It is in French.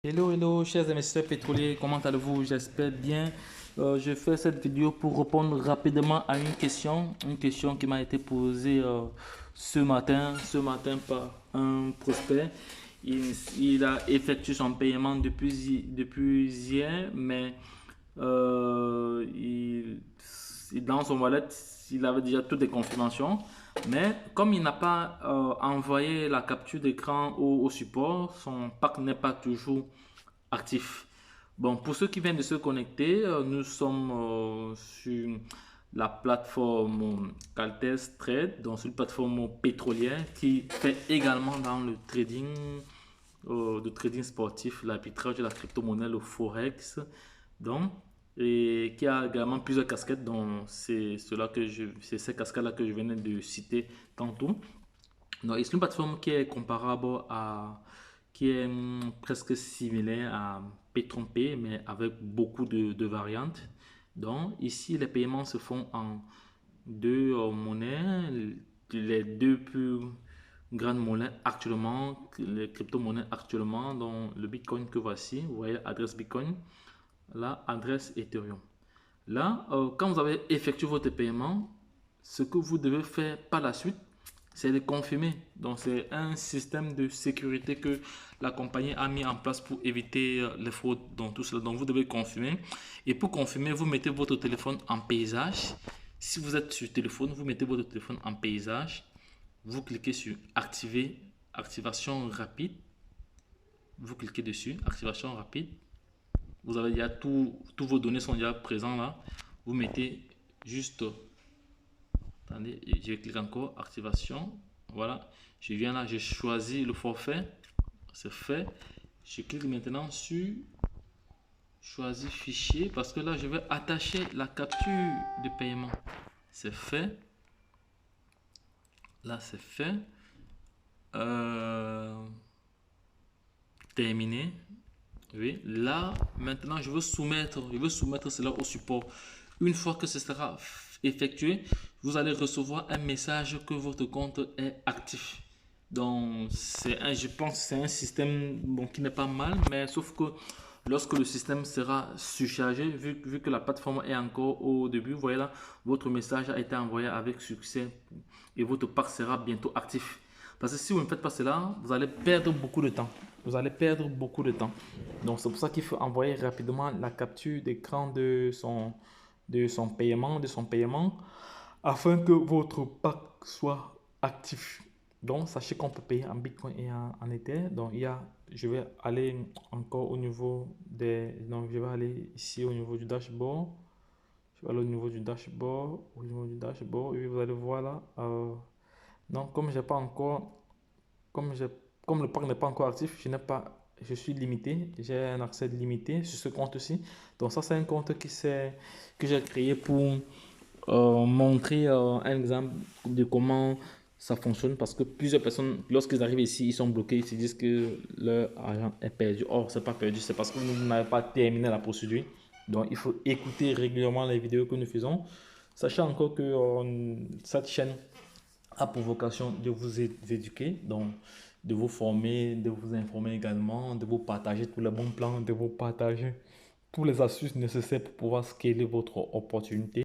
Hello, hello, chers investisseurs pétroliers, comment allez-vous? J'espère bien. Je fais cette vidéo pour répondre rapidement à une question qui m'a été posée ce matin par un prospect. Il a effectué son paiement depuis hier, mais dans son wallet, il avait déjà toutes les confirmations. Mais comme il n'a pas envoyé la capture d'écran au support, son pack n'est pas toujours actif. Bon, pour ceux qui viennent de se connecter, nous sommes sur la plateforme Caltès Trade, donc sur une plateforme pétrolière qui fait également dans le trading sportif, l'arbitrage de la crypto-monnaie, le forex, donc, et qui a également plusieurs casquettes, donc c'est ces casquettes-là que je venais de citer tantôt. Donc, c'est une plateforme qui est comparable qui est presque similaire à P3P, mais avec beaucoup de variantes. Donc, ici, les paiements se font en deux monnaies, les deux plus grandes monnaies actuellement, les crypto-monnaies actuellement, dont le Bitcoin que voici, vous voyez, adresse Bitcoin, là, adresse Ethereum. Là, quand vous avez effectué votre paiement, ce que vous devez faire par la suite, c'est de confirmer. Donc, c'est un système de sécurité que la compagnie a mis en place pour éviter les fraudes dans tout cela. Donc, vous devez confirmer. Et pour confirmer, vous mettez votre téléphone en paysage. Si vous êtes sur téléphone, vous mettez votre téléphone en paysage. Vous cliquez sur activer, activation rapide. Vous cliquez dessus, activation rapide. Vous avez déjà tous vos données sont déjà présents là. Vous mettez juste, attendez, je clique encore, activation. Voilà, je viens là, j'ai choisi le forfait, c'est fait. Je clique maintenant sur choisir fichier parce que là je vais attacher la capture de paiement. C'est fait. Là c'est fait. Terminé. Oui, là maintenant je veux soumettre cela au support. Une fois que ce sera effectué, vous allez recevoir un message que votre compte est actif. Donc, je pense que c'est un système bon, qui n'est pas mal, mais sauf que lorsque le système sera surchargé, vu que la plateforme est encore au début, vous voyez là, votre message a été envoyé avec succès et votre pack sera bientôt actif. Parce que si vous ne faites pas cela, vous allez perdre beaucoup de temps. Vous allez perdre beaucoup de temps. Donc, c'est pour ça qu'il faut envoyer rapidement la capture d'écran de son paiement, afin que votre pack soit actif. Donc, sachez qu'on peut payer en Bitcoin et en Ether. Donc, je vais aller encore au niveau donc, je vais aller ici au niveau du dashboard. Je vais aller au niveau du dashboard. Et vous allez voir là. Donc, comme j'ai pas encore, comme j'ai, comme le pack n'est pas encore actif, je suis limité. J'ai un accès limité sur ce compte-ci. Donc, ça, c'est un compte que j'ai créé pour montrer un exemple de comment ça fonctionne parce que plusieurs personnes, lorsqu'ils arrivent ici, ils sont bloqués, ils se disent que leur argent est perdu. Or, c'est pas perdu, c'est parce que vous n'avez pas terminé la procédure. Donc, il faut écouter régulièrement les vidéos que nous faisons. Sachez encore que cette chaîne a pour vocation de vous éduquer, donc de vous former, de vous informer également, de vous partager tous les bons plans, de vous partager tous les astuces nécessaires pour pouvoir scaler votre opportunité.